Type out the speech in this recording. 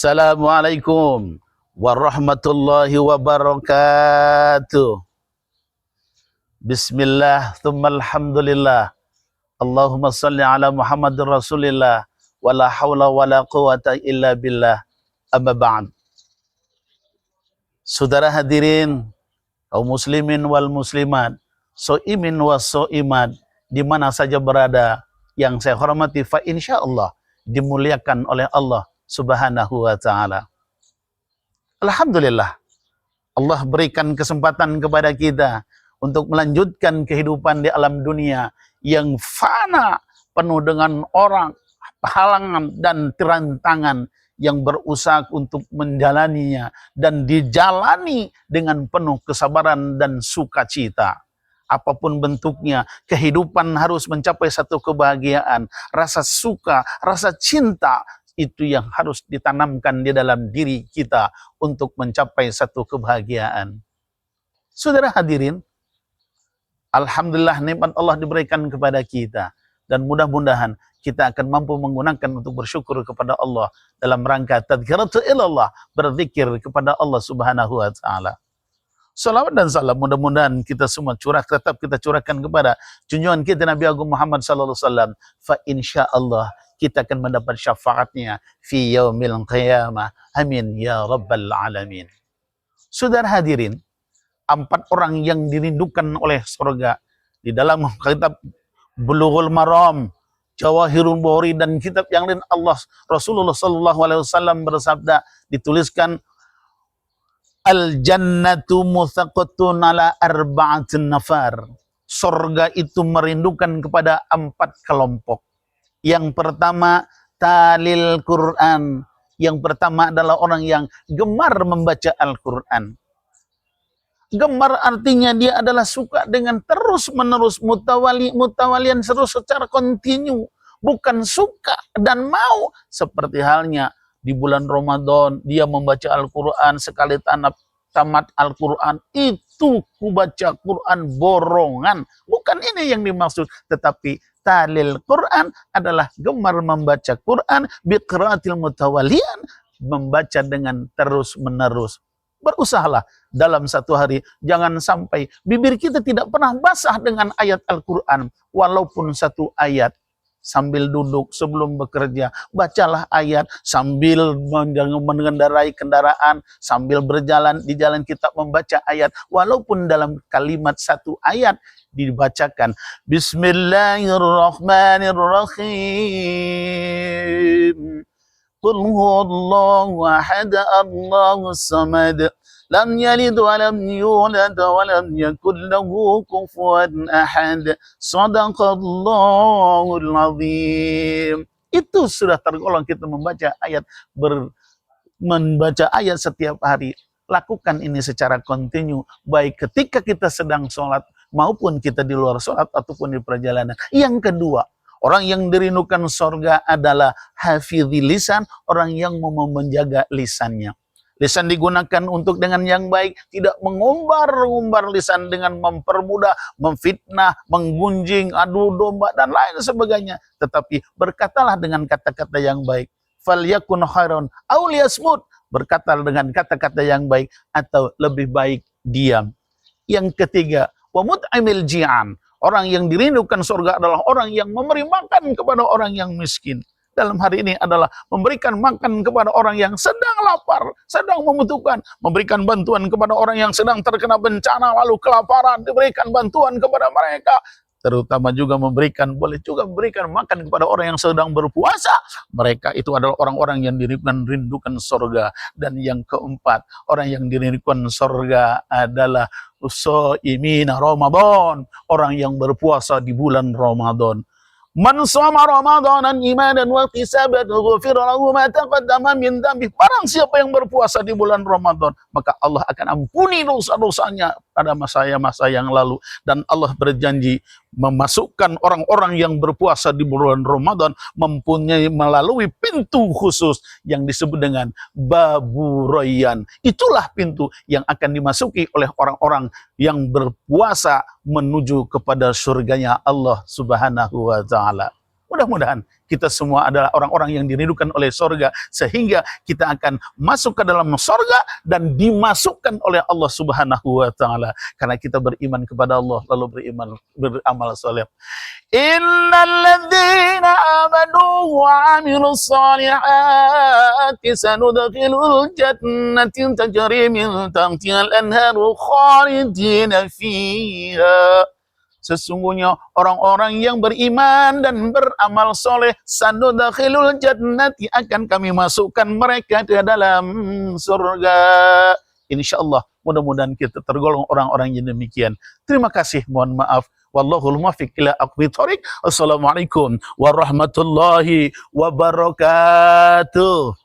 Assalamualaikum warahmatullahi wabarakatuh. Bismillah, thumma alhamdulillah. Allahumma salli ala Muhammadur Rasulillah. Wala hawla wala quwata illa billah. Amma ba'd. Saudara hadirin, kaum muslimin wal muslimat, so'imin wa so'imat, di mana saja berada, yang saya hormati, fa insyaallah dimuliakan oleh Allah Subhanahu wa ta'ala. Alhamdulillah, Allah berikan kesempatan kepada kita untuk melanjutkan kehidupan di alam dunia yang fana, penuh dengan orang, halangan dan tantangan yang berusaha untuk menjalaninya dan dijalani dengan penuh kesabaran dan sukacita. Apapun bentuknya, kehidupan harus mencapai satu kebahagiaan, rasa suka, rasa cinta, itu yang harus ditanamkan di dalam diri kita untuk mencapai satu kebahagiaan. Saudara hadirin, alhamdulillah nikmat Allah diberikan kepada kita, dan mudah-mudahan kita akan mampu menggunakan untuk bersyukur kepada Allah dalam rangka tadzkiratu ilallah, berzikir kepada Allah Subhanahu wa ta'ala. Salawat dan salam mudah-mudahan kita semua tetap kita curahkan kepada junjungan kita Nabi Agung Muhammad sallallahu alaihi wasallam. Fa insyaallah kita akan mendapat syafaatnya fi yaumil qiyamah. Amin ya rabbal alamin. Saudara hadirin, 4 orang yang dirindukan oleh surga di dalam kitab Bulughul Maram, Jawahirul Bahri dan kitab yang lain, Allah Rasulullah sallallahu alaihi wasallam bersabda, dituliskan al-jannatu muthaqatun ala arba'atin nafar. Surga itu merindukan kepada 4 kelompok. Yang pertama, talil Quran. Yang pertama adalah orang yang gemar membaca Al-Quran. Gemar artinya dia adalah suka dengan terus-menerus, mutawalian terus secara kontinu. Bukan suka dan mau. Seperti halnya di bulan Ramadan, dia membaca Al-Quran sekali tamat Al-Quran, itu ku baca Quran borongan. Bukan ini yang dimaksud, tetapi talil Quran adalah gemar membaca Quran, biqraatil mutawalian, membaca dengan terus-menerus. Berusahalah dalam satu hari, jangan sampai bibir kita tidak pernah basah dengan ayat Al-Quran, walaupun satu ayat. Sambil duduk sebelum bekerja, bacalah ayat. Sambil mengendarai kendaraan, sambil berjalan di jalan, kita membaca ayat. Walaupun dalam kalimat satu ayat dibacakan Bismillahirrahmanirrahim. Qul huwallahu ahad, Allahus samad. Lam yalid wa lam yulad wa lam yakul lahu kufuwan ahad. Shadaqallahul azim. Itu sudah tergolong kita membaca ayat membaca ayat setiap hari. Lakukan ini secara kontinu, baik ketika kita sedang sholat maupun kita di luar sholat ataupun di perjalanan. Yang kedua, orang yang dirindukan surga adalah hafizil lisan, orang yang mau menjaga lisannya. Lisan digunakan untuk dengan yang baik, tidak mengumbar-umbar lisan dengan mempermudah, memfitnah, menggunjing, adu domba, dan lain sebagainya. Tetapi berkatalah dengan kata-kata yang baik. Falyakun khairan aw liyasmut. Berkata dengan kata-kata yang baik atau lebih baik diam. Yang ketiga, wa mut'imil ji'an. Orang yang dirindukan surga adalah orang yang memberi makan kepada orang yang miskin. Dalam hari ini adalah memberikan makan kepada orang yang sedang lapar, sedang membutuhkan, memberikan bantuan kepada orang yang sedang terkena bencana lalu kelaparan, diberikan bantuan kepada mereka. Terutama juga boleh juga memberikan makan kepada orang yang sedang berpuasa. Mereka itu adalah orang-orang yang dirindukan surga. Dan yang keempat, orang yang dirindukan surga adalah shaimina Ramadan, orang yang berpuasa di bulan Ramadan. Man shoma ramadanan imanan wa ihtisaban ghufira lahu ma taqaddama min dhanbi. Barang siapa yang berpuasa di bulan Ramadan, maka Allah akan ampuni dosa-dosanya pada masa yang lalu. Dan Allah berjanji memasukkan orang-orang yang berpuasa di bulan Ramadan mempunyai melalui pintu khusus yang disebut dengan Babu Rayyan. Itulah pintu yang akan dimasuki oleh orang-orang yang berpuasa menuju kepada surganya Allah Subhanahu wa ta'ala. Mudah-mudahan kita semua adalah orang-orang yang dirindukan oleh surga, sehingga kita akan masuk ke dalam surga dan dimasukkan oleh Allah Subhanahu wa taala karena kita beriman kepada Allah lalu beramal saleh. Innal ladzina amanu wa 'amilus solihati sanudkhilul jannatin tajri min tahtihal anharu khalidina fiha. Sesungguhnya orang-orang yang beriman dan beramal soleh, sanudkhilul jannati, akan kami masukkan mereka ke dalam surga. Insyaallah, mudah-mudahan kita tergolong orang-orang yang demikian. Terima kasih, mohon maaf. Wallahul muwaffiq ila aqwamit thoriq. Assalamualaikum warahmatullahi wabarakatuh.